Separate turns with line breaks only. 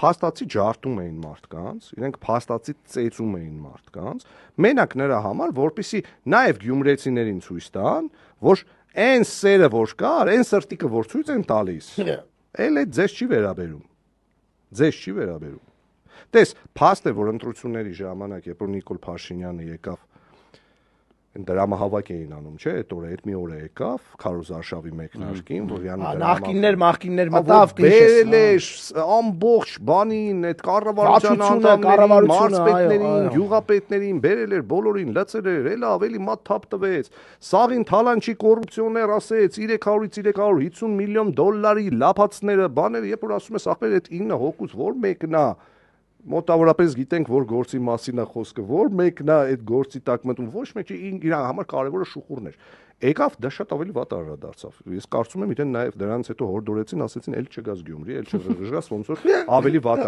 փաստացի ջարդում էին մարդկանց, իրենք փաստացի ծեծում էին մարդկանց, մենակ նրա համար, որպեսզի նաև գյումրեցիներին ցույց տան, որ այն սերը, որ կար, այն սրտիկը, որ ցույց են տալիս, էլ այդ ձեզ չի վերաբերում։ Ձեզ չի վերաբերում։ Տես, փաստ է, որ ընտրությունների ժամանակ, երբ որ Նիկոլ Փաշինյանը եկավ, դրամահավաք էին անում, չէ՞, այդ օրը, այդ մի օրը եկավ Քարոզ Արշավի մեկնարկին, որ յանի
նախկիններ մտավ,
բերել էր ամբողջ բանին, այդ կառավարության անդամներին, մարզպետներին, գյուղապետներին, բերել էր բոլորին, լցել էր, էլ ավելի մատ թափ տվեց, սաղին թալանչի կոռուպցիոներ ասեց, 300-ից 350 միլիոն դոլարի լափածները, բաները, երբ որ ասում ես, ախպեր, այդ 9 հոգուց որ մեկն է, մոտավորապես գիտենք, որ գործի մասին է խոսքը, որ մեկն է այդ գործի տակ մտնում, ոչ մեկ չի, իր համար կարևորը շուխուրն էր։ Եկավ, դա շատ ավելի վատ արարադարձավ։ Ես կարծում եմ, իրեն նաև դրանից հետո հորդորեցին, ասեցին, էլ չգաս Գյումրի, էլ չղժգաս, ոնց որ ավելի վատ